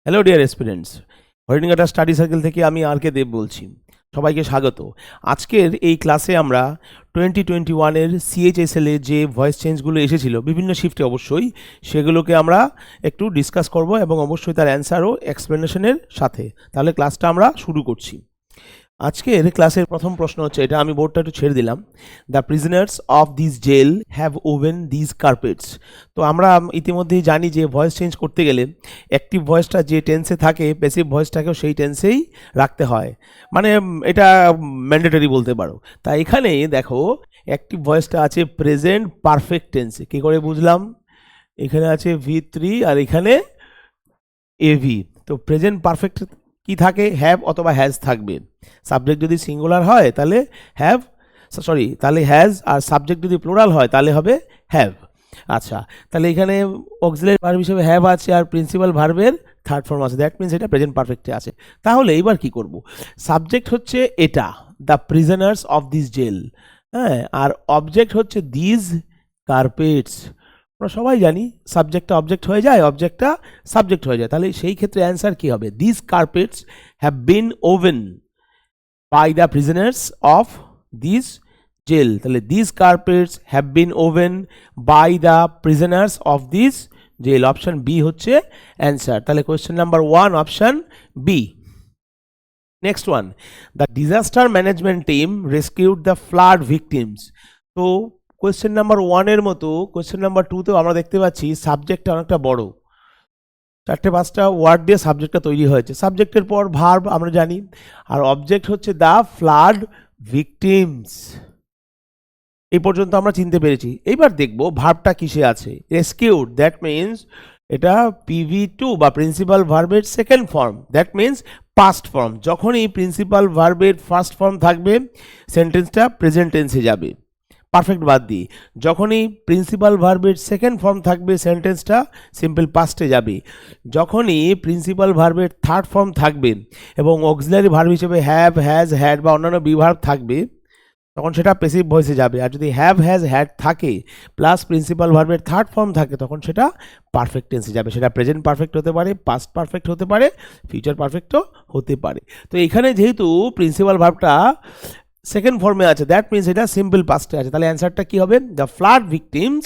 Hello dear students, Haringhata study circle থেকে আমি আর কে দেব বলছি। সবাইকে স্বাগত। আজকের এই ক্লাসে আমরা 2021-এর সিএইচএসএল-এ যে ভয়েস চেঞ্জগুলো এসেছিল বিভিন্ন শিফটে, অবশ্যই সেগুলোকে আমরা একটু ডিসকাস করব এবং অবশ্যই তার অ্যান্সার ও এক্সপ্লেনেশনের সাথে। তাহলে ক্লাসটা আমরা শুরু করছি। আজকের ক্লাসের প্রথম প্রশ্ন হচ্ছে, এটা আমি বোর্ডটা একটু ছেড়ে দিলাম। The prisoners of this jail have woven this carpets. তো আমরা ইতিমধ্যেই জানি যে ভয়েস চেঞ্জ করতে গেলে অ্যাক্টিভ ভয়েসটা যে টেন্সে থাকে, প্যাসিভ ভয়েসটাকেও সেই টেন্সেই রাখতে হয়, মানে এটা ম্যান্ডেটরি বলতে পারো। তা এখানে দেখো অ্যাক্টিভ ভয়েসটা আছে প্রেজেন্ট পারফেক্ট টেন্সে। কী করে বুঝলাম? এখানে আছে V3 আর এখানে AV। তো প্রেজেন্ট পারফেক্ট কি থাকে? হ্যাভ অথবা হ্যাজ থাকবে। সাবজেক্ট যদি সিঙ্গুলার হয় তাহলে হ্যাভ, তাহলে হ্যাজ, আর সাবজেক্ট যদি প্লুরাল হয় তাহলে হবে হ্যাভ। আচ্ছা, তাহলে এখানে অক্সিলারি ভার্ব হিসেবে হ্যাভ আছে আর প্রিন্সিপাল ভার্বের থার্ড ফর্ম আছে, দ্যাট মিনস এটা প্রেজেন্ট পারফেক্টে আছে। তাহলে এবার কি করব? সাবজেক্ট হচ্ছে এটা, the prisoners of this jail, হ্যাঁ, আর অবজেক্ট হচ্ছে দিস কার্পেটস। আমরা সবাই জানি সাবজেক্টটা অবজেক্ট হয়ে যায়, অবজেক্টটা সাবজেক্ট হয়ে যায়। তাহলে সেই ক্ষেত্রে অ্যান্সার কি হবে? This carpets have been woven by the prisoners of this jail. তাহলে this carpets have been woven by the prisoners of this jail. Option B হচ্ছে অ্যান্সার। তাহলে question number 1 option B. Next one, the disaster management team rescued the flood victims. তো question number 1-এর মতো question number 2তেও আমরা দেখতে পাচ্ছি সাবজেক্টটা অনেকটা বড়, 4-5টা ওয়ার্ড দিয়ে সাবজেক্টটা তৈরি হয়েছে। সাবজেক্টের পর ভার্ব আমরা জানি, আর অবজেক্ট হচ্ছে দ্য ফ্লাড ভিকটিমস। এই পর্যন্ত আমরা চিনতে পেরেছি। এইবার দেখব ভার্বটা কিসে আছে। রেস্কিউড, দ্যাট মিনস এটা PV2 বা প্রিন্সিপাল ভার্বের second form, that means past form. যখনই প্রিন্সিপাল ভার্বের ফার্স্ট ফর্ম থাকবে সেন্টেন্সটা প্রেজেন্ট টেন্সে যাবে, পারফেক্ট বাদ দিই। যখনই প্রিন্সিপাল ভার্বের সেকেন্ড ফর্ম থাকবে সেন্টেন্সটা সিম্পল পাস্টে যাবে। যখনই প্রিন্সিপাল ভার্বের থার্ড ফর্ম থাকবে এবং অক্সিলারি ভার্ব হিসেবে হ্যাভ, হ্যাজ, হ্যাড বা অন্যান্য বিভার্ব থাকবে তখন সেটা প্যাসিভ ভয়েসে যাবে। আর যদি হ্যাভ, হ্যাজ, হ্যাড থাকে প্লাস প্রিন্সিপাল ভার্বের থার্ড ফর্ম থাকে তখন সেটা পারফেক্ট টেন্সে যাবে। সেটা প্রেজেন্ট পারফেক্ট হতে পারে, পাস্ট পারফেক্ট হতে পারে, ফিউচার পারফেক্টও হতে পারে। তো এখানে যেহেতু প্রিন্সিপাল ভার্বটা সেকেন্ড ফর্মে আছে, দ্যাট মিনস এটা সিম্পল পাস্টে আছে। তাহলে অ্যান্সারটা কি হবে? The flood victims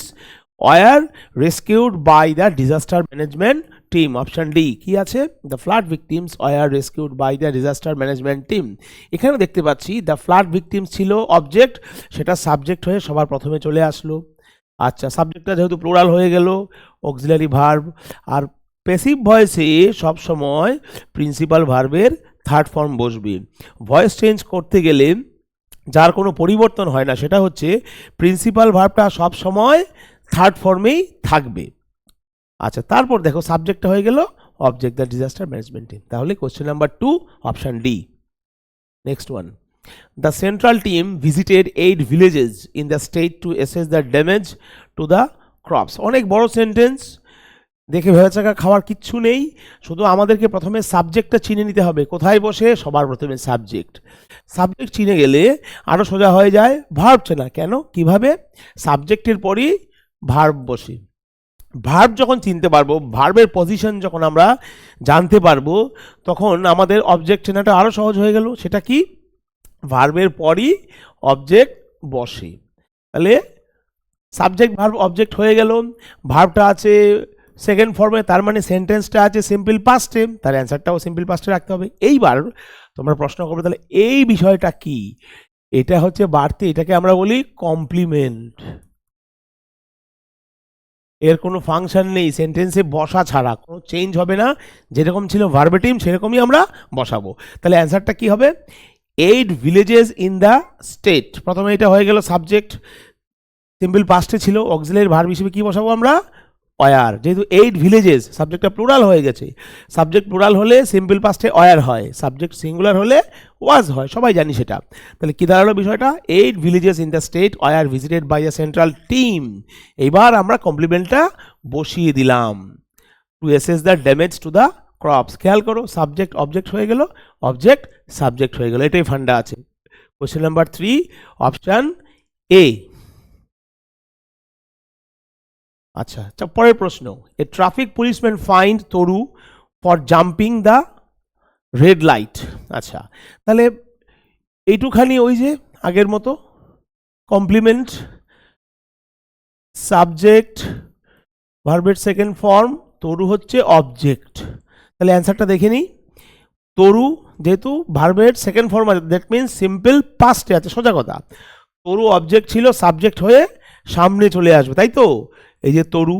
were rescued by the disaster management team. Option D কি আছে? The flood victims were rescued by the disaster management team. এখানে দেখতে পাচ্ছি দ্য ফ্লাড ভিকটিমস ছিল অবজেক্ট, সেটা সাবজেক্ট হয়ে সবার প্রথমে চলে আসলো। আচ্ছা, সাবজেক্টটা যেহেতু প্লুরাল হয়ে গেল, অক্সিলারি ভার্ব, আর প্যাসিভ ভয়েসে সবসময় প্রিন্সিপাল ভার্বের থার্ড ফর্ম বসবে। ভয়েস চেঞ্জ করতে গেলে যার কোনো পরিবর্তন হয় না সেটা হচ্ছে প্রিন্সিপাল ভার্বটা সব সময় থার্ড ফর্মেই থাকবে। আচ্ছা, তারপর দেখো সাবজেক্টটা হয়ে গেল object, the disaster management team. তাহলে question number 2 option D. Next one, the central team visited 8 villages in the state to assess the damage to the crops. অনেক বড় সেন্টেন্স, দেখে ভেবেচাকা খাওয়ার কিচ্ছু নেই। শুধু আমাদেরকে প্রথমে সাবজেক্টটা চিনে নিতে হবে। কোথায় বসে? সবার প্রথমে সাবজেক্ট। সাবজেক্ট চিনে গেলে আরও সোজা হয়ে যায় ভার্ব চেনা। কেন? কিভাবে? সাবজেক্টের পরই ভার্ব বসে। ভার্ব যখন চিনতে পারবো, ভার্বের পজিশন যখন আমরা জানতে পারবো, তখন আমাদের অবজেক্ট চেনাটা আরও সহজ হয়ে গেল। সেটা কি? ভার্বের পরই অবজেক্ট বসে। তাহলে সাবজেক্ট ভার্ব অবজেক্ট হয়ে গেল, ভার্বটা আছে সেকেন্ড ফর্মে, তার মানে সেন্টেন্সটা আছে সিম্পল পাস্টে, তার অ্যান্সারটাও সিম্পল পাস্টে রাখতে হবে। এইবার তোমরা প্রশ্ন করবে তাহলে এই বিষয়টা কি? এটা হচ্ছে বাড়তি, এটাকে আমরা বলি কমপ্লিমেন্ট। এর কোনো ফাংশন নেই, সেন্টেন্সে বসা ছাড়া কোনো চেঞ্জ হবে না, যেরকম ছিল ভার্বেটিম সেরকমই আমরা বসাবো। তাহলে অ্যান্সারটা কি হবে? 8 ভিলেজেস ইন দ্য স্টেট। প্রথমে এটা হয়ে গেল সাবজেক্ট, সিম্পল পাস্টে ছিল, অক্সিলারি ভার্ব হিসেবে কি বসাবো আমরা? ওয়ার। যেহেতু 8 ভিলেজেস, সাবজেক্টটা প্লুরাল হয়ে গেছে। সাবজেক্ট প্লুরাল হলে সিম্পল পাস্টে ওয়ার হয়, সাবজেক্ট সিঙ্গুলার হলে ওয়াজ হয়, সবাই জানি সেটা। তাহলে কি দাঁড়ালো বিষয়টা? 8 villages in the state were visited by a central team. এইবার আমরা কমপ্লিমেন্টটা বসিয়ে দিলাম, to assess the damage to the crops. খেয়াল করো, সাবজেক্ট অবজেক্ট হয়ে গেল, অবজেক্ট সাবজেক্ট হয়ে গেল, এটাই ফান্ডা আছে। Question number 3 option A. আচ্ছা, পরের প্রশ্ন, এ traffic policeman find Taru for jumping the red light. আচ্ছা, তাহলে এইটুখানি ওই যে আগের মতো কমপ্লিমেন্ট, সাবজেক্ট, ভার্বের সেকেন্ড ফর্ম, তরু হচ্ছে অবজেক্ট। তাহলে অ্যান্সারটা দেখে নিই। তরু যেহেতু ভার্বের সেকেন্ড ফর্ম আছে, দ্যাট মিনস সিম্পল পাস্টে আছে, সোজা কথা। তরু অবজেক্ট ছিল, সাবজেক্ট হয়ে সামনে চলে আসবে, তাই তো? এই যে তরু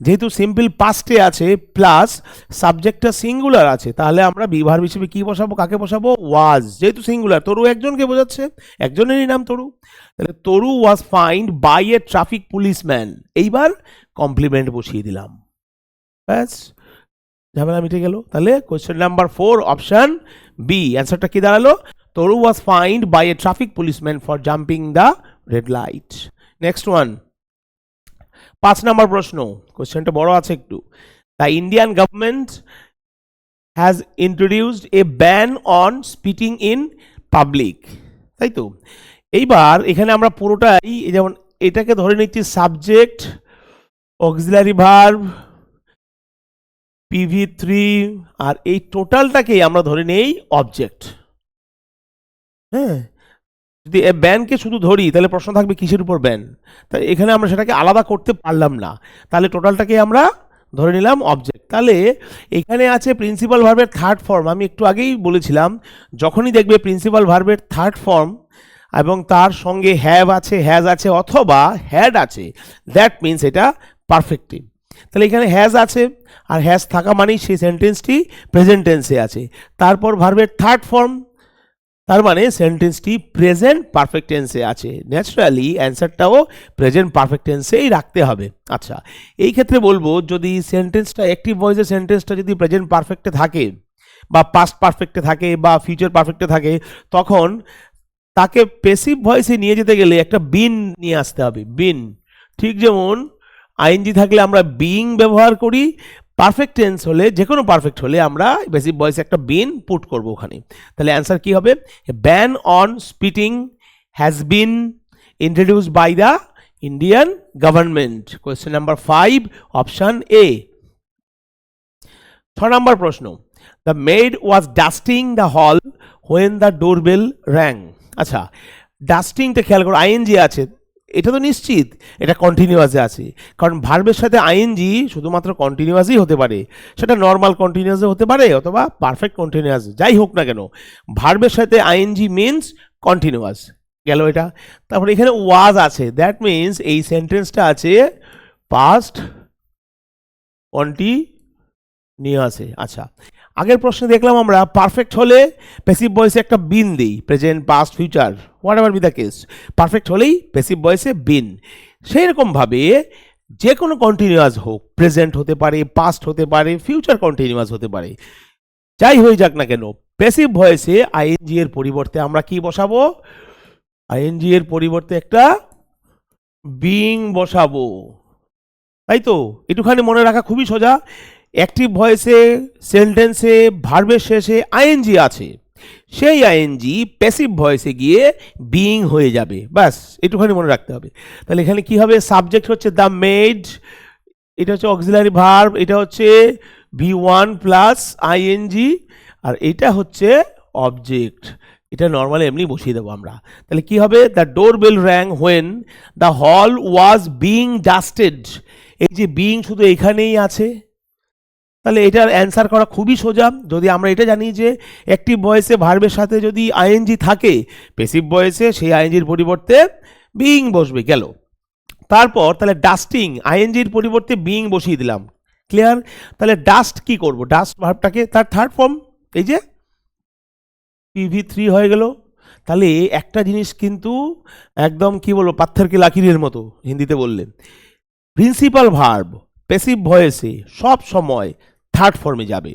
যেহেতু সিম্পল পাস্টে আছে প্লাস সাবজেক্টটা সিঙ্গুলার আছে, তাহলে আমরা বি ভার্ব হিসেবে কি বসাবো, কাকে বসাবো? ওয়াজ। যেহেতু সিঙ্গুলার, তরু একজনকে বোঝাচ্ছে, একজনেরই নাম তরু, তাহলে Taru was fined by a traffic policeman. এইবার কমপ্লিমেন্ট বসিয়ে দিলাম, ব্যাস ঝামেলা মিটে গেল। তাহলে কোয়েশ্চেন নাম্বার 4 অপশন বি, অ্যান্সারটা কি দাঁড়ালো? Taru was fined by a traffic policeman for jumping the red light. Next one, 5 নম্বর প্রশ্ন, কোয়েশ্চেনটা বড় আছে একটু। The Indian government has introduced a ban on spitting in public, তাই তো? এইবার এখানে আমরা পুরোটাই যেমন এটাকে ধরে নিচ্ছি সাবজেক্ট, অক্সিলারি ভার্ব, PV3, আর এই টোটালটাকেই আমরা ধরে নেই অবজেক্ট। হ্যাঁ, যদি ব্যানকে শুধু ধরি তাহলে প্রশ্ন থাকবে কিসের উপর ব্যান, তাই এখানে আমরা সেটাকে আলাদা করতে পারলাম না, তাহলে টোটালটাকে আমরা ধরে নিলাম অবজেক্ট। তাহলে এখানে আছে প্রিন্সিপাল ভার্বের থার্ড ফর্ম। আমি একটু আগেই বলেছিলাম, যখনই দেখবে প্রিন্সিপাল ভার্বের থার্ড ফর্ম এবং তার সঙ্গে হ্যাভ আছে, হ্যাজ আছে অথবা হ্যাড আছে, দ্যাট মিনস এটা পারফেক্টিভ। তাহলে এখানে হ্যাজ আছে, আর হ্যাজ থাকা মানেই সেই সেন্টেন্সটি প্রেজেন্ট টেন্সে আছে। তারপর ভার্বের থার্ড ফর্ম, তার মানে সেন্টেন্সটি প্রেজেন্ট পারফেক্ট টেন্সে আছে। ন্যাচারালি অ্যান্সারটাও প্রেজেন্ট পারফেক্ট টেন্সেই রাখতে হবে। আচ্ছা, এই ক্ষেত্রে বলবো যদি সেন্টেন্সটা অ্যাক্টিভ ভয়েসের সেন্টেন্সটা যদি প্রেজেন্ট পারফেক্টে থাকে বা পাস্ট পারফেক্টে থাকে বা ফিউচার পারফেক্টে থাকে, তখন তাকে প্যাসিভ ভয়েসে নিয়ে যেতে গেলে একটা বিন নিয়ে আসতে হবে, বিন। ঠিক যেমন আইএনজি থাকলে আমরা বিইং ব্যবহার করি, পারফেক্ট টেন্স হলে, যে কোনো পারফেক্ট হলে আমরা বেসিক ভয়েসে একটা বিন পুট করব ওখানে। তাহলে অ্যান্সার কি হবে? Ban on spitting has been introduced by the Indian government. Question number 5 option A. 6 নম্বর প্রশ্ন, the maid was dusting the hall when the doorbell rang. আচ্ছা, ডাস্টিংটা খেয়াল করো, আইএনজি আছে, এটা তো নিশ্চিত এটা কন্টিনিউয়াসে আছে, কারণ ভার্বের সাথে আইএনজি শুধুমাত্র কন্টিনিউয়াসই হতে পারে, সেটা নর্মাল কন্টিনিউয়াসে হতে পারে অথবা পারফেক্ট কন্টিনিউয়াস, যাই হোক না কেন ভার্বের সাথে আইএনজি মিনস কন্টিনিউয়াস গেল এটা। তারপর এখানে ওয়াজ আছে, দ্যাট মিনস এই সেন্টেন্সটা আছে পাস্ট কন্টিনিউয়াসে। আচ্ছা, আগের প্রশ্নে দেখলাম আমরা পারফেক্ট হলে প্যাসিভ ভয়েসে একটা বিন দিই, present past future what ever be the case, perfect হলেই প্যাসিভ ভয়েসে বিন। সেই রকমভাবে যে কোনো কন্টিনিউয়াস হোক, প্রেজেন্ট হতে পারে, পাস্ট হতে পারে, ফিউচার কন্টিনিউয়াস হতে পারে, যাই হয়ে যাক না কেন, প্যাসিভ ভয়েসে আইএনজি এর পরিবর্তে আমরা কি বসাবো? আইএনজি এর পরিবর্তে একটা বিং বসাবো, তাই তো? একটুখানি মনে রাখা খুবই সোজা। অ্যাক্টিভ ভয়েসে সেন্টেন্সে ভার্বের শেষে আইএনজি আছে, সেই আইএনজি প্যাসিভ ভয়েসে গিয়ে বিইং হয়ে যাবে, ব্যাস একটুখানি মনে রাখতে হবে। তাহলে এখানে কি হবে? সাবজেক্ট হচ্ছে দ্য মেড, এটা হচ্ছে অক্সিলারি ভার্ব, এটা হচ্ছে V1 প্লাস আইএনজি, আর এটা হচ্ছে অবজেক্ট। এটা নর্মালি এমনি বসিয়ে দেবো আমরা। তাহলে কি হবে? The door bell rang when the hall was being dusted. এই যে বিইং শুধু এখানেই আছে, তাহলে এটার অ্যান্সার করা খুবই সোজা। যদি আমরা এটা জানি যে অ্যাক্টিভ ভয়েসে ভার্বের সাথে যদি আইএনজি থাকে, প্যাসিভ ভয়েসে সেই আইএনজির পরিবর্তে বিইং বসবে, গেল। তারপর তাহলে ডাস্টিং, আইএনজির পরিবর্তে বিইং বসিয়ে দিলাম, ক্লিয়ার? তাহলে ডাস্ট কি করব? ডাস্ট ভার্বটাকে তার থার্ড ফর্ম, এই যে PV3 হয়ে গেল। তাহলে একটা জিনিস কিন্তু একদম কি বলবো, পাথর কি লাকিরের মতো হিন্দিতে বললে, প্রিন্সিপাল ভার্ব প্যাসিভ ভয়েসে সব সময় থার্ড ফর্মে যাবে,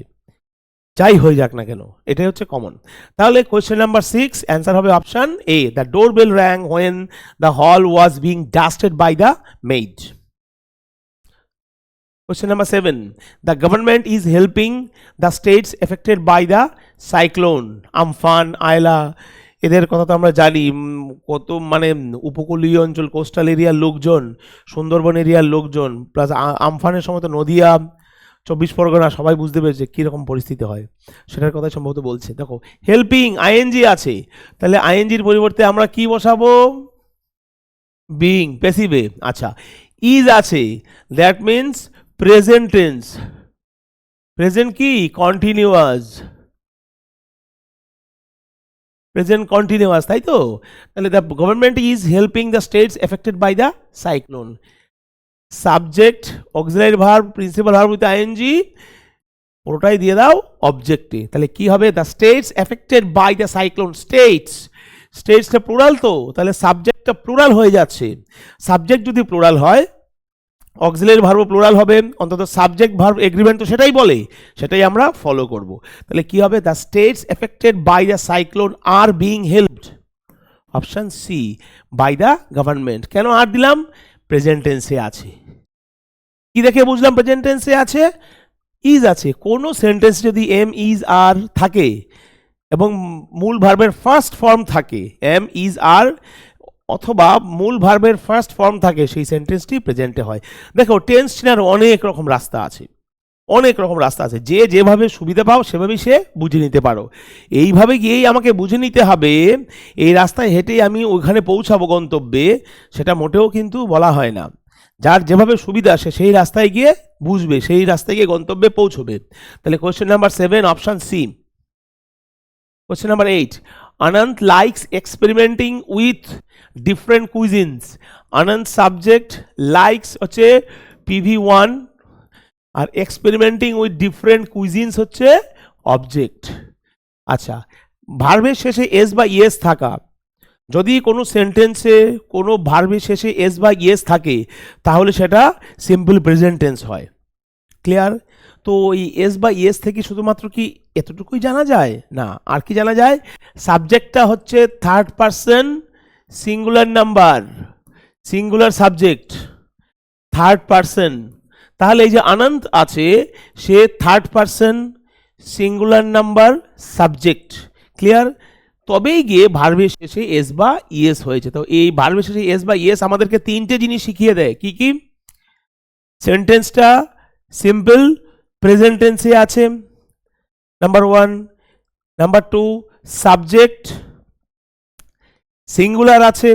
যাই হয়ে যাক না কেন, এটাই হচ্ছে কমন। তাহলে কোয়েশ্চেন নাম্বার 6 অ্যান্সার হবে option A, the door bell rang when the hall was being dusted by the maid. Question number 7. The government is helping the states affected by the cyclone Amphan, Ayla. এদের কথা তো আমরা জানি, কত মানে উপকূলীয় অঞ্চল, কোস্টাল এরিয়ার লোকজন, সুন্দরবন এরিয়ার লোকজন, প্লাস আমফানের সময় তো নদিয়া, চব্বিশ পরগনা সবাই বুঝতে পেরেছে কীরকম পরিস্থিতি হয়, সেটার কথা সম্ভবত বলছে। দেখো হেল্পিং আইএনজি আছে, তাহলে আইএনজির পরিবর্তে আমরা কি বসাবো? বিং প্যাসিভে। আচ্ছা ইজ আছে, that means present tense, present কি কন্টিনিউয়াস, প্রেজেন্ট কন্টিনিউয়াস, তাই তো? তাহলে the government is helping the states affected by the cyclone. Subject auxiliary verb principal verb with ING, পুরোটাই দিয়ে দাও অবজেক্টে। তাহলে কি হবে? The states affected by the cyclone. States, স্টেটসটা প্লুরাল তো, তাহলে সাবজেক্টটা প্লুরাল হয়ে যাচ্ছে। সাবজেক্ট যদি প্লুরাল হয় অক্সিলারি ভার্ব প্লুরাল হবে, অন্তত সাবজেক্ট ভার্ব এগ্রিমেন্ট তো সেটাই বলে, সেটাই আমরা ফলো করব। তাহলে কি হবে? The states affected by the cyclone are being helped, option C, by the government. কেন আর দিলাম? প্রেজেন্ট টেন্সে আছে। কি দেখে বুঝলাম প্রেজেন্ট টেন্সে আছে? ইজ আছে। কোনো সেন্টেন্স যদি এম ইজ আর থাকে এবং মূল ভার্বের ফার্স্ট ফর্ম থাকে, এম ইজ আর অথবা মূল ভার্বের ফার্স্ট ফর্ম থাকে, সেই সেন্টেন্সটি প্রেজেন্টে হয়। দেখো টেন্স চেনার অনেক রকম রাস্তা আছে, অনেক রকম রাস্তা আছে, যে যেভাবে সুবিধা পাও সেভাবেই সে বুঝে নিতে পারো। এইভাবে গিয়েই আমাকে বুঝে নিতে হবে, এই রাস্তায় হেঁটেই আমি ওইখানে পৌঁছাবো গন্তব্যে, সেটা মোটেও কিন্তু বলা হয় না। যার যেভাবে সুবিধা সে সেই রাস্তায় গিয়ে বুঝবে, সেই রাস্তায় গিয়ে গন্তব্যে পৌঁছবে। তাহলে question number 7 option C. Question number 8, Anant likes experimenting with different cuisines. Anant subject, likes হচ্ছে PV1 আর experimenting with different cuisines হচ্ছে অবজেক্ট। আচ্ছা ভার্বের শেষে এস বা ইয়েস থাকা, যদি কোনো সেন্টেন্সে কোনো ভার্বের শেষে এস বা ইয়েস থাকে তাহলে সেটা সিম্পল প্রেজেন্ট টেন্স হয়। ক্লিয়ার? তো এই এস বা ইয়েস থেকে শুধুমাত্র কি এতটুকুই জানা যায়? না, আর কি জানা যায়? সাবজেক্টটা হচ্ছে third person singular number, singular subject third person. তাহলে এই যে আনন্দ আছে সে third person singular number subject. Clear? তবেই গিয়ে ভার্বের শেষে এস বা ইয়েস হয়েছে। তো এই ভার্বের শেষে এস বা ইয়েস আমাদেরকে তিনটে জিনিস শিখিয়ে দেয়। কি কি? সেন্টেন্সটা সিম্পল প্রেজেন্ট টেন্সে আছে, নাম্বার 1। নাম্বার 2, সাবজেক্ট সিঙ্গুলার আছে।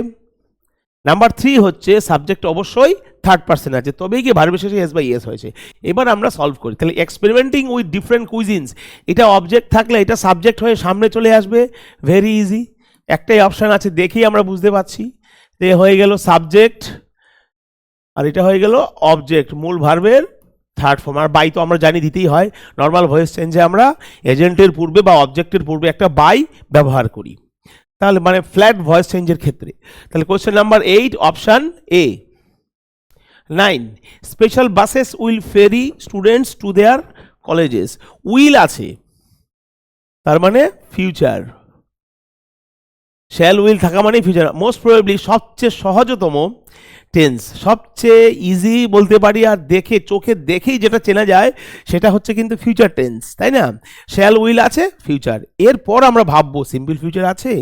নাম্বার 3 হচ্ছে সাবজেক্ট অবশ্যই থার্ড পারসন আছে, তবেই কি ভার্বের শেষে এস বাই এস হয়েছে। এবার আমরা সলভ করি। তাহলে এক্সপেরিমেন্টিং উইথ ডিফারেন্ট কুইজিনস, এটা অবজেক্ট থাকলে এটা সাবজেক্ট হয়ে সামনে চলে আসবে, ভেরি ইজি। একটাই অপশান আছে, দেখেই আমরা বুঝতে পারছি। এ হয়ে গেল সাবজেক্ট আর এটা হয়ে গেল অবজেক্ট, মূল ভার্বের থার্ড ফর্ম। আর বাই তো আমরা জানি দিতেই হয়, নর্মাল ভয়েস চেঞ্জে আমরা এজেন্টের পূর্বে বা অবজেক্টের পূর্বে একটা বাই ব্যবহার করি, তাহলে মানে ফ্ল্যাট ভয়েস চেঞ্জের ক্ষেত্রে। তাহলে question number 8 option A. 9, special buses will ferry students to their colleges. Will আছে তার মানে ফিউচার, শ্যাল উইল থাকা মানে ফিউচার। মোস্ট প্রবাবলি সবচেয়ে সহজতম টেন্স, সবচেয়ে ইজি বলতে পারি, আর দেখে চোখে দেখেই যেটা চেনা যায় সেটা হচ্ছে কিন্তু ফিউচার টেন্স, তাই না? শ্যাল উইল আছে ফিউচার, এরপর আমরা ভাববো সিম্পল ফিউচার আছে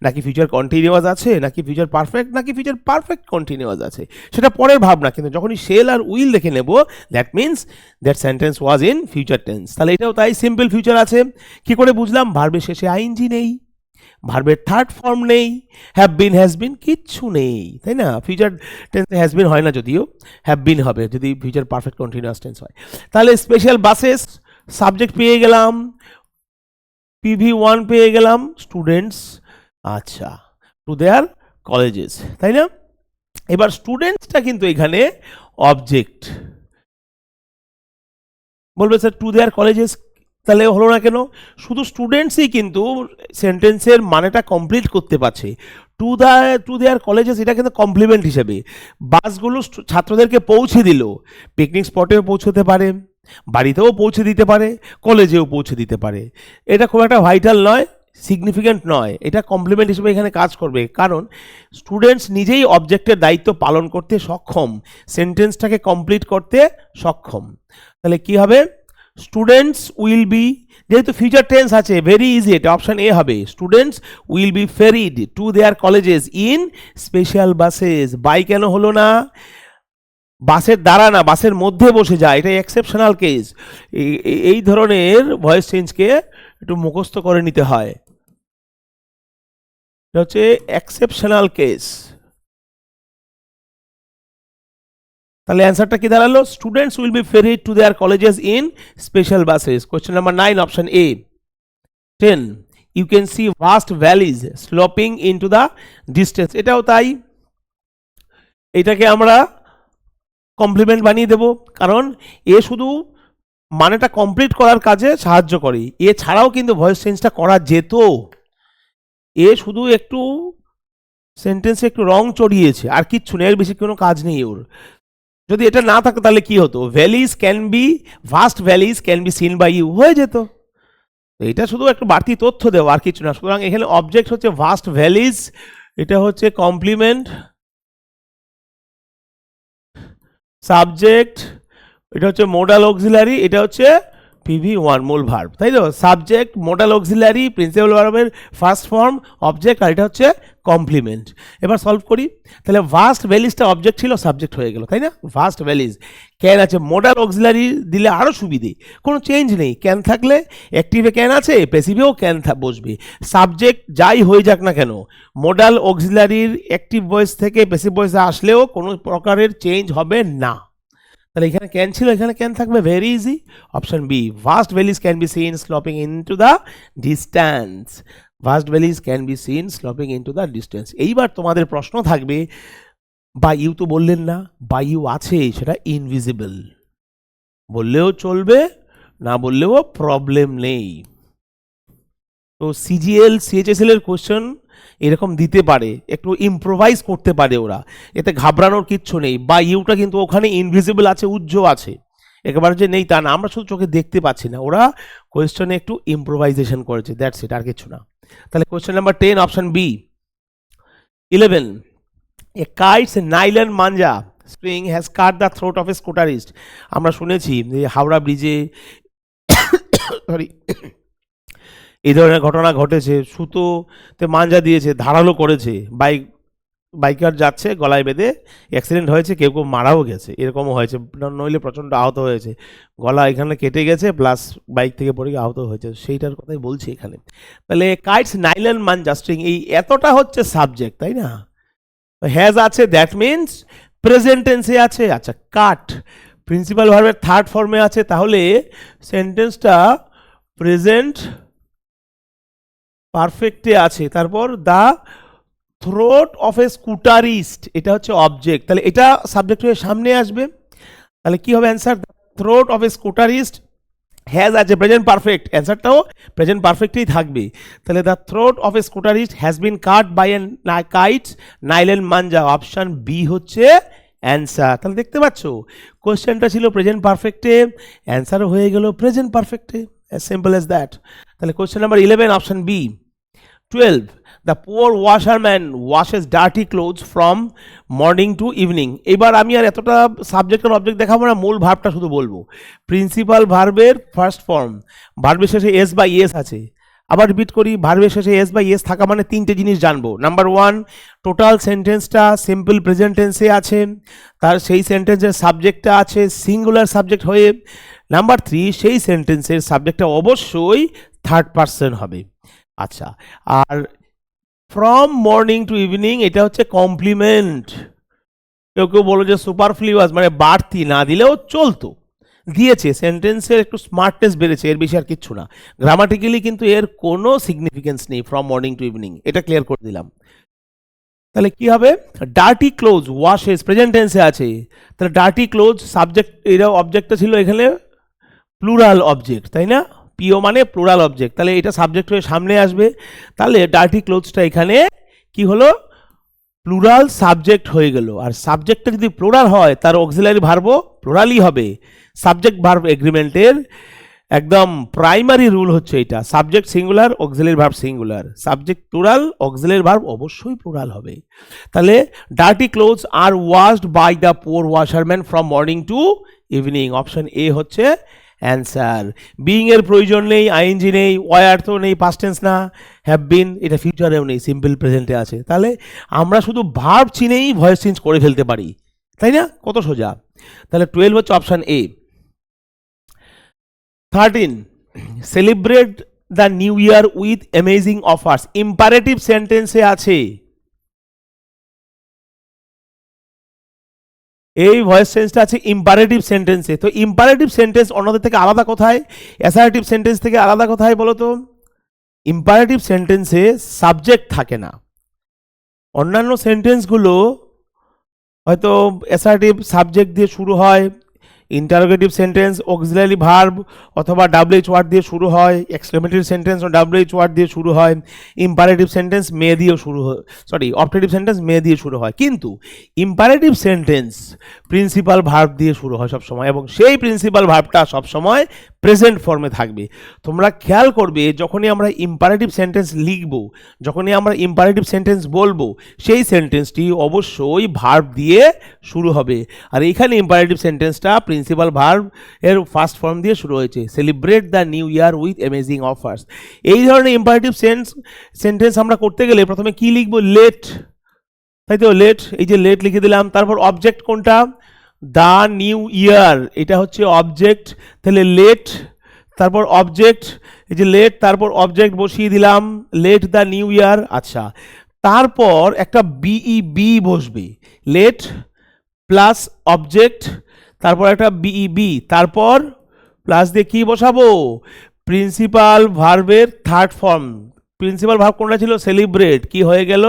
নাকি ফিউচার কন্টিনিউয়াস আছে নাকি ফিউচার পারফেক্ট নাকি ফিউচার পারফেক্ট কন্টিনিউয়াস আছে, সেটা পরের ভাবনা। কিন্তু যখনই শ্যাল আর উইল দেখে নেব, that means that sentence was in future tense. তাহলে এটাও তাই, সিম্পল ফিউচার আছে। কি করে বুঝলাম? ভার্বের শেষে আইএনজি নেই, ভার্বের থার্ড ফর্ম নেই, হ্যাভ বিন হ্যাজ বিন কিচ্ছু নেই, তাই না? ফিউচার টেন্সে হ্যাজ বিন হয় না, যদিও হ্যাভ বিন হবে যদি ফিউচার পারফেক্ট কন্টিনিউয়াস টেন্স হয়। তাহলে স্পেশাল বাসেস সাবজেক্ট পেয়ে গেলাম, PV1 পেয়ে গেলাম, স্টুডেন্টস আচ্ছা টু দেয়ার কলেজেস, তাই না? এবার স্টুডেন্টসটা কিন্তু এখানে অবজেক্ট। বলবে স্যার টু দেয়ার কলেজেস তাহলে হলো না কেন? শুধু স্টুডেন্টসই কিন্তু সেন্টেন্সের মানেটা কমপ্লিট করতে পারছে। টু দেয়ার কলেজেস এটা কিন্তু কমপ্লিমেন্ট হিসেবে, বাসগুলো ছাত্রদেরকে পৌঁছে দিল, পিকনিক স্পটেও পৌঁছতে পারে, বাড়িতেও পৌঁছে দিতে পারে, কলেজেও পৌঁছে দিতে পারে। এটা খুব একটা ভাইটাল নয়, সিগনিফিক্যান্ট নয়, এটা কমপ্লিমেন্ট হিসেবে এখানে কাজ করবে, কারণ স্টুডেন্টস নিজেই অবজেক্টের দায়িত্ব পালন করতে সক্ষম, সেন্টেন্সটাকে কমপ্লিট করতে সক্ষম। তাহলে কি হবে? স্টুডেন্টস উইল বি, যেহেতু ফিউচার টেন্স আছে ভেরি ইজি, এটা অপশন এ হবে। Students will be ferried to their colleges in special buses. By কেন হলো না? বাসের দ্বারা না, বাসের মধ্যে বসে যায়, এটা এক্সেপশনাল কেস। এই ধরনের ভয়েস চেঞ্জকে একটু মুখস্থ করে নিতে হয়। এটা হচ্ছে এক্সেপশনাল কেস। তাহলে অ্যান্সারটা কি দাঁড়ালো? Students will be ferried to their colleges in special buses. Question number 9 option A. 10 you can see vast valleys sloping into the distance. এটাও তাই, এটাকে আমরা কমপ্লিমেন্ট বানিয়ে দেব, কারণ এ শুধু মানেটা কমপ্লিট করার কাজে সাহায্য করে, এছাড়াও কিন্তু ভয়েস চেঞ্জটা করা যেত। এ শুধু একটু সেন্টেন্সে একটু রং চড়িয়েছে, আর কিচ্ছু নেই, এর বেশি কোনো কাজ নেই ওর। যদি এটা না থাকতো তাহলে কি হতো? Valleys can be, vast valleys can be seen by you হয়ে যেত। এটা শুধু একটু বাড়তি তথ্য দেওয়া, আর কিছু না। সুতরাং এখানে অবজেক্ট হচ্ছে ভাস্ট ভ্যালিজ, এটা হচ্ছে কমপ্লিমেন্ট, সাবজেক্ট এটা হচ্ছে মোডাল অক্সিলারি, এটা হচ্ছে PV1 মূল ভার্ব, তাই তো? সাবজেক্ট, মোডাল অক্সিলারি, প্রিন্সিপাল ভার্বের ফার্স্ট ফর্ম, অবজেক্ট, আর এটা হচ্ছে কমপ্লিমেন্ট। এবার সলভ করি। তাহলে ভাস্ট ভ্যালিজটা অবজেক্ট ছিল, সাবজেক্ট হয়ে গেল, তাই না? ভাস্ট ভ্যালিজ, ক্যান আছে, মোডাল অক্সিলারি দিলে আরও সুবিধে, কোনো চেঞ্জ নেই। ক্যান থাকলে অ্যাক্টিভে ক্যান আছে, প্যাসিভেও ক্যান বসবে। সাবজেক্ট যাই হয়ে যাক না কেন, মোডাল অক্সিলারির অ্যাক্টিভ ভয়েস থেকে প্যাসিভ ভয়েসে আসলেও কোনো প্রকারের চেঞ্জ হবে না। তাহলে এখানে ক্যান ছিল, এখানে ক্যান থাকবে, very easy. Option B, vast valleys can be seen sloping into the distance. Vast valleys can be seen sloping into the distance. এইবার তোমাদের প্রশ্ন থাকবে, বা ইউ তো বললেন না, বা ইউ আছে, সেটা ইনভিজিবল, বললেও চলবে, না বললেও প্রবলেম নেই। তো CGL CHSL এর কোশ্চেন এরকম দিতে পারে, একটু ইম্প্রোভাইজ করতে পারে ওরা, এতে ঘাবড়ানোর কিচ্ছু নেই। বা ইউটা কিন্তু ওখানে ইনভিজিবল আছে, উজ্জ্বল আছে, একেবারে যে নেই তা না, আমরা শুধু চোখে দেখতে পাচ্ছি না, ওরা কোয়েশ্চনে একটু ইম্প্রোভাইজেশন করেছে, দ্যাটস ইট, আর কিছু না। তাহলে question number 10 option B. 11 a kites nylon manja string has cut the throat of a scooterist. আমরা শুনেছি যে হাওড়া ব্রিজে সরি এই ধরনের ঘটনা ঘটেছে, সুতোতে মাঞ্জা দিয়েছে, ধারালো করেছে, বাইকার যাচ্ছে গলায় বেঁধে, অ্যাক্সিডেন্ট হয়েছে, কেউ কেউ মারাও গেছে, এরকমও হয়েছে, নইলে প্রচণ্ড আহত হয়েছে, গলা এখানে কেটে গেছে, প্লাস বাইক থেকে পড়ে আহত হয়েছে, সেইটার কথাই বলছি এখানে। তাহলে কাইটস নাইলন মাঞ্জা স্ট্রিং, এই এতটা হচ্ছে সাবজেক্ট, তাই না? হ্যাজ আছে, দ্যাট মিনস প্রেজেন্ট টেন্সে আছে। আচ্ছা, কাট প্রিন্সিপাল ভার্বের থার্ড ফর্মে আছে, তাহলে সেন্টেন্সটা প্রেজেন্ট পারফেক্টে আছে। তারপর দ্য থ্রোট অফ এ স্কুটারিস্ট, এটা হচ্ছে অবজেক্ট, তাহলে এটা সাবজেক্ট হয়ে সামনে আসবে। তাহলে কি হবে answer? The throat of a scooterist has আছে, প্রেজেন্ট পারফেক্ট, অ্যান্সারটাও প্রেজেন্ট পারফেক্টেই থাকবে। তাহলে the throat of a scooterist has been cut by a kites nylon manja, option B হচ্ছে অ্যান্সার। তাহলে দেখতে পাচ্ছ, কোয়েশ্চেনটা ছিল প্রেজেন্ট পারফেক্টে, অ্যান্সারও হয়ে গেল প্রেজেন্ট পারফেক্টে, অ্যাজ সিম্পল অ্যাজ দ্যাট। তাহলে question number 11 option B. 12 the poor washerman washes dirty clothes from morning to evening. এবার আমি আর এতটা সাবজেক্ট আর অবজেক্ট দেখাবো না, মূল ভার্বটা শুধু বলবো। প্রিন্সিপাল ভার্বের ফার্স্ট ফর্ম, ভার্বের শেষে এস বা ইএস আছে। আবার রিপিট করি, ভার্বের শেষে এস বা ইএস থাকা মানে তিনটে জিনিস জানবো। নাম্বার 1, টোটাল সেন্টেন্সটা সিম্পল প্রেজেন্ট টেন্সে আছে, তার সেই সেন্টেন্সের সাবজেক্টটা আছে সিঙ্গুলার সাবজেক্ট হয়ে। নাম্বার 3, সেই সেন্টেন্সের সাবজেক্টটা অবশ্যই থার্ড পারসন হবে। আচ্ছা, are from morning to evening এটা হচ্ছে কমপ্লিমেন্ট। কেউ কেউ বলো যে সুপারফ্লুয়াস মানে বাড়তি, না দিলেও চলতো, দিয়েছে, সেন্টেন্সের একটু স্মার্টনেস বেড়েছে, এর বেশি আর কিচ্ছু না। গ্রামাটিক্যালি কিন্তু এর কোনো সিগনিফিকেন্স নেই, ফ্রম মর্নিং টু ইভিনিং, এটা ক্লিয়ার করে দিলাম। তাহলে কি হবে? ডার্টি ক্লোজ ওয়াশেস প্রেজেন্ট টেন্সে আছে, তাহলে ডার্টি ক্লোজ সাবজেক্ট, এটা অবজেক্টটা ছিল এখানে প্লুরাল অবজেক্ট, তাই না? পিও মানে প্লুরাল অবজেক্ট, তাহলে এটা সাবজেক্ট হয়ে সামনে আসবে। তাহলে ডার্টি ক্লোজটা এখানে কি হলো? প্লুরাল সাবজেক্ট হয়ে গেল। আর সাবজেক্টটা যদি প্লুরাল হয় তার অক্সিলারি ভার্বও প্লুরালই হবে। সাবজেক্ট ভার্ব এগ্রিমেন্টের একদম প্রাইমারি রুল হচ্ছে এটা, subject singular, auxiliary verb singular, subject plural, auxiliary verb অবশ্যই প্লুরাল হবে। তাহলে dirty clothes are washed by the poor washerman from morning to evening, option A হচ্ছে অ্যান্সার। বিইং এর প্রয়োজন নেই, আইএনজি নেই, ওয়ার তো নেই, পাস্ট টেন্স না, হ্যাভ বিন এটা ফিউচারেও নেই, সিম্পল প্রেজেন্টে আছে। তাহলে আমরা শুধু ভার্ব চিনেই ভয়েস চেঞ্জ করে ফেলতে পারি, তাই না? কত সোজা। তাহলে 12 হচ্ছে option A. 13 celebrate the new year with amazing offers, imperative সেন্টেন্সে আছে। এই ভয়েস চেঞ্জটা আছে ইম্পারেটিভ সেন্টেন্সে। তো ইম্পারেটিভ সেন্টেন্স অন্যদের থেকে আলাদা কোথায়, অ্যাসার্টিভ সেন্টেন্স থেকে আলাদা কোথায় বলো তো? ইম্পারেটিভ সেন্টেন্সে সাবজেক্ট থাকে না। অন্যান্য সেন্টেন্সগুলো হয়তো অ্যাসার্টিভ সাবজেক্ট দিয়ে শুরু হয়, ইন্টারোগেটিভ সেন্টেন্স অক্সিলারি ভার্ব অথবা ডাব্লিউএইচ ওয়ার্ড দিয়ে শুরু হয়, এক্সক্লেমেটরি সেন্টেন্স ও ডাব্লিউএইচ ওয়ার্ড দিয়ে শুরু হয়, ইম্পারেটিভ সেন্টেন্স মে দিয়েও শুরু হয়, অপটেটিভ সেন্টেন্স মে দিয়ে শুরু হয়। কিন্তু ইম্পারেটিভ সেন্টেন্স প্রিন্সিপাল ভার্ব দিয়ে শুরু হয় সবসময়, এবং সেই প্রিন্সিপাল ভার্বটা সবসময় প্রেজেন্ট ফর্মে থাকবে। তোমরা খেয়াল করবে যখনই আমরা ইম্পারেটিভ সেন্টেন্স লিখব, যখনই আমরা ইম্পারেটিভ সেন্টেন্স বলবো, সেই সেন্টেন্সটি অবশ্যই ভার্ব দিয়ে শুরু হবে। আর এইখানে ইম্পারেটিভ সেন্টেন্সটা প্রিন্সিপাল ভার্ব এর ফার্স্ট ফর্ম দিয়ে শুরু হয়েছে, celebrate the new year with amazing offers. এই ধরনের ইম্পারেটিভ সেন্টেন্স আমরা করতে গেলে প্রথমে কি লিখবো? লেট, তাই তো? লেট, এই যে লেট লিখে দিলাম। তারপর অবজেক্ট কোনটা? দ্য নিউ ইয়ার, এটা হচ্ছে অবজেক্ট। তাহলে লেট, তারপর অবজেক্ট, এই যে লেট, তারপর অবজেক্ট বসিয়ে দিলাম, লেট দ্য নিউ ইয়ার। আচ্ছা, তারপর একটা বি বসবে, লেট প্লাস অবজেক্ট, তারপর একটা বি, তারপর প্লাস দিয়ে কি বসাবো? প্রিন্সিপাল ভার্বের থার্ড ফর্ম। প্রিন্সিপাল ভার্ব কোনটা ছিল? সেলিব্রেট। কি হয়ে গেল?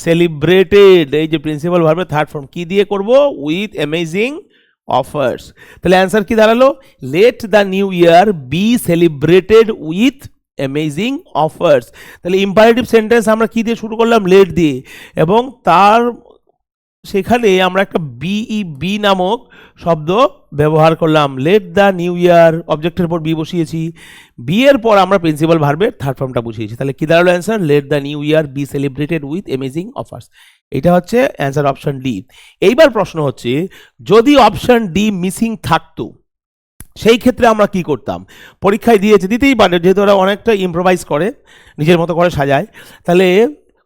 সেলিব্রেটেড। এই যে প্রিন্সিপাল ভার্বের থার্ড ফর্ম কি দিয়ে করব? With amazing offers. তাহলে অ্যান্সার কি দাঁড়ালো? Let the new year B celebrated with amazing offers. তাহলে ইম্পারেটিভ সেন্টেন্স আমরা কি দিয়ে শুরু করলাম? লেট দিয়ে, এবং তার সেখানে আমরা একটা বি নামক শব্দ ব্যবহার করলাম। লেট দ্য নিউ ইয়ার, অবজেক্টের পর বি বসিয়েছি, বি এর পর আমরা প্রিন্সিপাল ভার্বের থার্ড ফর্মটা বসিয়েছি। তাহলে কি দাঁড়ালো answer? Let the new year B celebrated with amazing offers. এটা হচ্ছে অ্যান্সার অপশন ডি। এইবার প্রশ্ন হচ্ছে, যদি অপশন ডি মিসিং থাকতো সেই ক্ষেত্রে আমরা কি করতাম? পরীক্ষায় দিয়েছে, দিতেই পারে, যেহেতু ওরা অনেকটা ইম্প্রোভাইজ করে, নিজের মতো করে সাজায়। তাহলে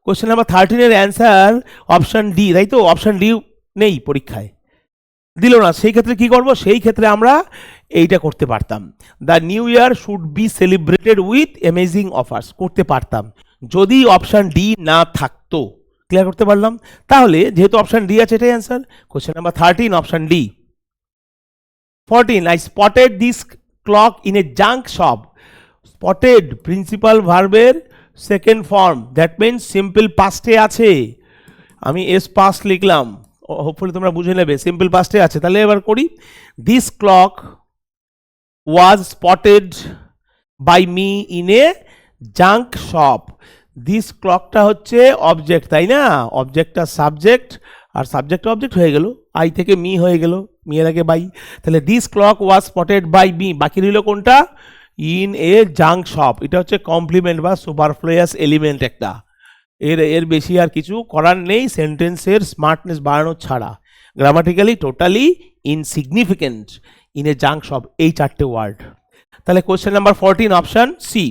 question number 13 answer option D, তাই তো? অপশন ডি নেই, পরীক্ষায় দিল না। সেই ক্ষেত্রে কি করব? সেই ক্ষেত্রে আমরা এইটা করতে পারতাম, the new year should be celebrated with amazing offers করতে পারতাম, যদি অপশন ডি না থাকতো। ক্লিয়ার করতে পারলাম? তাহলে যেহেতু অপশন ডি আছে, এটাই answer. Question number 13 option D. 14 I spotted this clock in a junk shop. Spotted principal ভার্বের second form, that means simple পাস্টে আছে। আমি এস পাস্ট লিখলাম, হোপফুলি তোমরা বুঝে নেবে, সিম্পল পাস্টে আছে। তাহলে এবার করি, this clock was spotted by me in a junk shop. This ক্লকটা হচ্ছে অবজেক্ট, তাই না? অবজেক্টটা সাবজেক্ট, আর সাবজেক্ট অবজেক্ট হয়ে গেল, আই থেকে মি হয়ে গেল, মি এর আগে বাই। তাহলে this clock was spotted by me, বাকি রইল কোনটা? In a junk shop. এটা হচ্ছে কমপ্লিমেন্ট বা সুপারফ্লুয়াস এলিমেন্ট একটা, এর বেশি আর কিছু করার নেই সেন্টেন্সের স্মার্টনেস বাড়ানো ছাড়া। Grammatically totally insignificant, in a junk shop, এই চারটে ওয়ার্ড। তাহলে question number 14 option C.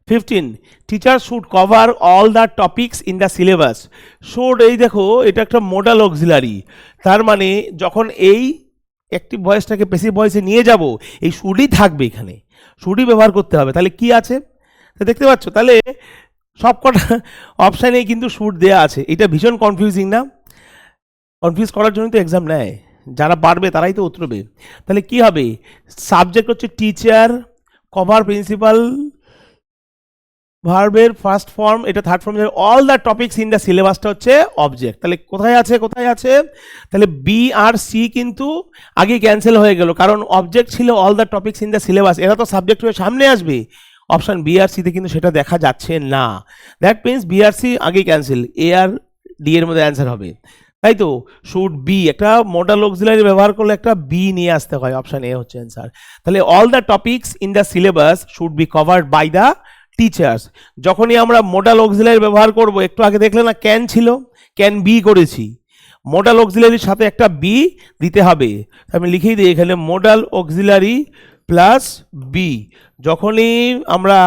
15 teacher should cover all the topics in the syllabus. Should, এই দেখো, এটা একটা মোডাল অক্সিলারি, তার মানে যখন এই অ্যাক্টিভ ভয়েসটাকে প্যাসিভ ভয়েসে নিয়ে যাব, এই শুডই থাকবে, এখানে শুডই ব্যবহার করতে হবে। তাহলে কি আছে দেখতে পাচ্ছ? তাহলে সবকটা অপশানেই কিন্তু শুড দেয়া আছে। এটা ভীষণ কনফিউজিং না? কনফিউজ করার জন্য তো এক্সাম নেয়, যারা পারবে তারাই তো উতরবে। তাহলে কি হবে? সাবজেক্ট হচ্ছে টিচার, কভার প্রিন্সিপাল ভার্বের ফার্স্ট ফর্ম, এটা third form, all the topics in the সিলেবাসটা হচ্ছে অবজেক্ট। তাহলে কোথায় আছে, কোথায় আছে? তাহলে বি আর সি কিন্তু আগে ক্যান্সেল হয়ে গেল, কারণ অবজেক্ট ছিল all the topics in the syllabus, এরা তো সাবজেক্ট হয়ে সামনে আসবে। অপশন বি আর সিতে কিন্তু সেটা দেখা যাচ্ছে না, দ্যাট মিনস বি আর সি আগেই ক্যান্সেল, এ আর ডি এর মধ্যে অ্যান্সার হবে, তাই তো? শুড বি, একটা মোডাল অক্সিলারি ব্যবহার করলে একটা বি নিয়ে আসতে হয়, অপশন এ হচ্ছে অ্যান্সার। তাহলে all the topics in the syllabus should be covered by the teachers. যখনই আমরা মোডাল অক্সিলারি ব্যবহার করব, একটু আগে দেখলে না ক্যান ছিল, ক্যান বি করেছি, মোডাল অক্সিলারির সাথে একটা বি দিতে হবে। আমি লিখেই দিই এখানে, মোডাল অক্সিলারি প্লাস বি। যখনই আমরা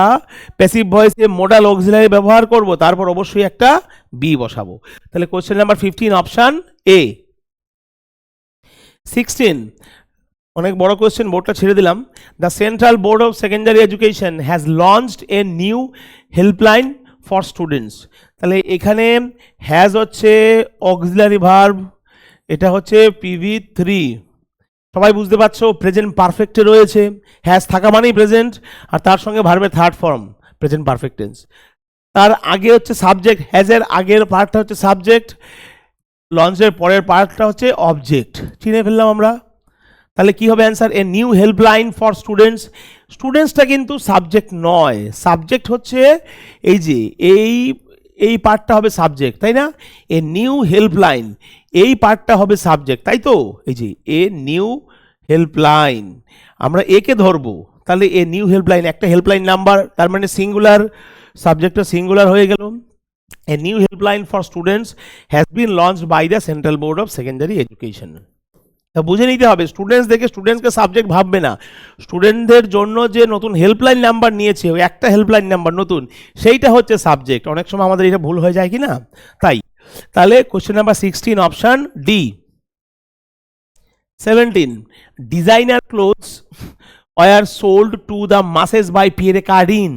প্যাসিভ ভয়েসে মোডাল অক্সিলারি ব্যবহার করব, তারপর অবশ্যই একটা বি বসাবো। তাহলে কোশ্চেন নাম্বার 15 অপশন এ 16 অনেক বড় কোয়েশ্চেন, বোর্ডটা ছেড়ে দিলাম। The central board of secondary education has launched A new helpline for students. তাহলে এখানে হ্যাজ হচ্ছে অক্সিলারি ভার্ব, এটা হচ্ছে PV3। সবাই বুঝতে পারছো প্রেজেন্ট পারফেক্টে রয়েছে, হ্যাজ থাকা মানেই প্রেজেন্ট, আর তার সঙ্গে ভার্বের third form present perfect tense. তার আগে হচ্ছে সাবজেক্ট, হ্যাজের আগের পার্টটা হচ্ছে সাবজেক্ট, লঞ্চের পরের পার্টটা হচ্ছে অবজেক্ট। চিনে ফেললাম আমরা। তাহলে কি হবে answer? A new helpline for students. স্টুডেন্টসটা কিন্তু সাবজেক্ট নয়, সাবজেক্ট হচ্ছে এই যে এই পার্টটা হবে সাবজেক্ট, তাই না? এ নিউ হেল্পলাইন, এই পার্টটা হবে সাবজেক্ট, তাই তো? এই যে এ নিউ হেল্পলাইন, আমরা একে ধরবো, তাহলে এ নিউ হেল্পলাইন একটা হেল্পলাইন নাম্বার, তার মানে সিঙ্গুলার, সাবজেক্টটা সিঙ্গুলার হয়ে গেল। A new helpline for students has been launched by the central board of secondary education. তা বুঝে নিতে হবে, স্টুডেন্টস দেখে স্টুডেন্টসকে সাবজেক্ট ভাববে না, স্টুডেন্টদের জন্য যে নতুন হেল্পলাইন নাম্বার নিয়েছে, ওই একটা হেল্পলাইন নাম্বার নতুন, সেইটা হচ্ছে সাবজেক্ট। অনেক সময় আমাদের এটা ভুল হয়ে যায় কি না? তাই তাহলে question number 16 option D. 17 designer clothes were sold to the masses by Pierre Cardin.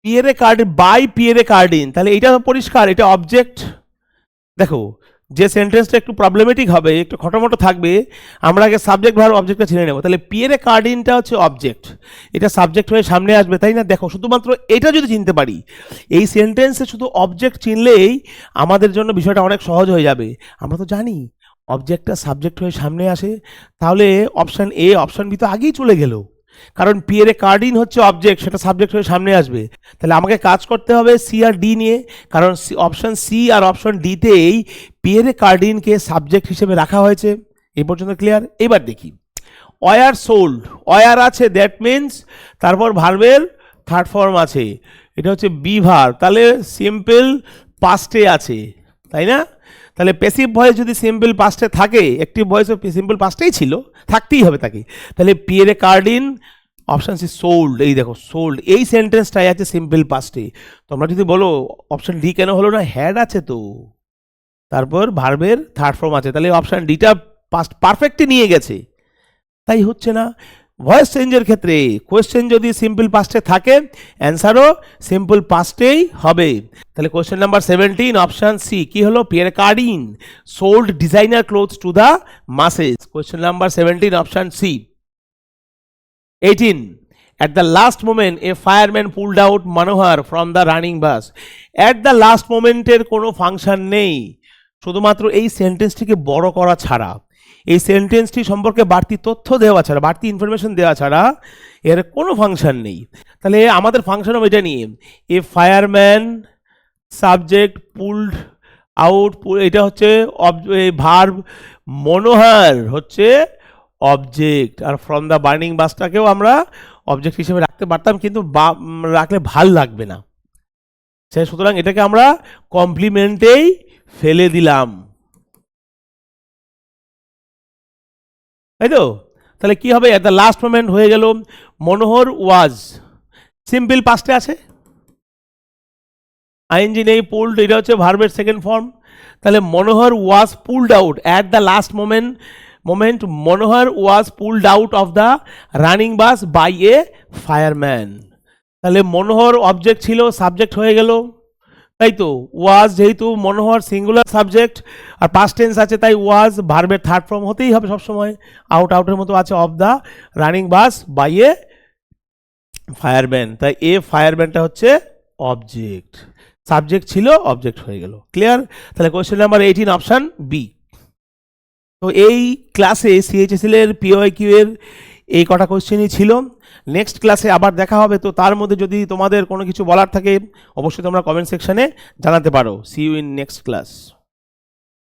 Pierre Cardin by Pierre Cardin, তাহলে এটা পরিষ্কার, এটা অবজেক্ট। দেখো যে সেন্টেন্সটা একটু প্রবলেমেটিক হবে, একটু খটোমটো থাকবে, আমরা আগে সাবজেক্ট ভার্ব অবজেক্টটা চিনে নেব। তাহলে পিয়েরে কার্ডিনটা হচ্ছে অবজেক্ট, এটা সাবজেক্ট হয়ে সামনে আসবে, তাই না? দেখো শুধুমাত্র এটা যদি চিনতে পারি, এই সেন্টেন্সে শুধু অবজেক্ট চিনলেই আমাদের জন্য বিষয়টা অনেক সহজ হয়ে যাবে। আমরা তো জানি অবজেক্টটা সাবজেক্ট হয়ে সামনে আসে, তাহলে অপশান এ অপশান বি তো আগেই চলে গেল, কারণ পিয়েরে কার্ডিন হচ্ছে অবজেক্ট, সেটা সাবজেক্ট হয়ে সামনে আসবে। তাহলে আমাকে কাজ করতে হবে সি আর ডি নিয়ে, কারণ অপশন সি আর অপশন ডিতেই পিয়েরে কার্ডিনকে সাবজেক্ট হিসেবে রাখা হয়েছে। এই পর্যন্ত ক্লিয়ার? এবার দেখি ওয়ার সোল্ড, ওয়ার আছে, দ্যাট মিনস তারপর ভার্বের থার্ড ফর্ম আছে, এটা হচ্ছে বি ভার্ব, তাহলে সিম্পল পাস্টে আছে, তাই না? তাহলে প্যাসিভ ভয়েস যদি সিম্পল পাস্টে থাকে, অ্যাক্টিভ ভয়েসও সিম্পল পাস্টেই ছিল, থাকতেই হবে তাকে। তাহলে Pierre Cardin option C sold, এই দেখো সোল্ড, এই সেন্টেন্সটাই আছে সিম্পল পাস্টে। তোমরা যদি বলো অপশান ডি কেন হলো না, হ্যাড আছে তো, তারপর ভার্বের থার্ড ফর্ম আছে, তাহলে অপশান ডিটা পাস্ট পারফেক্টে নিয়ে গেছে, তাই হচ্ছে না। ভয়েস চেঞ্জের ক্ষেত্রে কোয়েশ্চেন যদি সিম্পল পাস্টে থাকে, অ্যান্সারও সিম্পল পাস্টেই হবে। তাহলে কোয়েশ্চেন নাম্বার 17 অপশন সি কি হলো? Pierre Cardin sold designer clothes to the masses. Question number 17 option C. 18 at the last moment a fireman pulled out Manohar from the running bus. at the last moment এর কোনো function নেই, শুধুমাত্র এই সেন্টেন্সটিকে বড় করা ছাড়া, এই সেন্টেন্সটি সম্পর্কে বাড়তি তথ্য দেওয়া ছাড়া, বাড়তি ইনফরমেশন দেওয়া ছাড়া এর কোনো ফাংশন নেই। তাহলে আমাদের ফাংশন হবে এটা নিয়ে, a fireman subject pulled out, এটা হচ্ছে ভার্ব, মনোহার হচ্ছে অবজেক্ট, আর ফ্রম দ্য বার্নিং বাসটাকেও আমরা অবজেক্ট হিসেবে রাখতে পারতাম, কিন্তু রাখলে ভাল লাগবে না, সে সুতরাং এটাকে আমরা কমপ্লিমেন্টেই ফেলে দিলাম, তাই তো? তাহলে কি হবে? এট দ্য লাস্ট মোমেন্ট হয়ে গেল মনোহর ওয়াজ, সিম্পল পাস্টে আছে, আইএনজি নেই, পুলড এটা হচ্ছে ভার্বের সেকেন্ড ফর্ম, তাহলে Manohar was pulled out at the last moment Manohar was pulled out of the running bus by a fireman. তাহলে মনোহর অবজেক্ট ছিল, সাবজেক্ট হয়ে গেল, তাই তো? ওয়াজ যেহেতু মনোহর সিঙ্গুলার সাবজেক্ট আর পাস্ট টেন্স আছে, তাই ওয়াজ ভার্বের থার্ড ফর্ম হতেই হবে সবসময়, আউটের মতো আছে of the running bus by a fireman, তাই এ ফায়ারম্যানটা হচ্ছে অবজেক্ট, সাবজেক্ট ছিল অবজেক্ট হয়ে গেল। ক্লিয়ার? তাহলে কোয়েশ্চেন নাম্বার 18 অপশন বি। তো এই ক্লাসে সিএইচএসএল এর পিওআইকিউ এর এই কটা কোয়েশ্চেনই ছিল। নেক্সট ক্লাসে আবার দেখা হবে, তো তার মধ্যে যদি তোমাদের কোনো কিছু বলার থাকে অবশ্যই তোমরা কমেন্ট সেকশনে জানাতে পারো। See you in next class.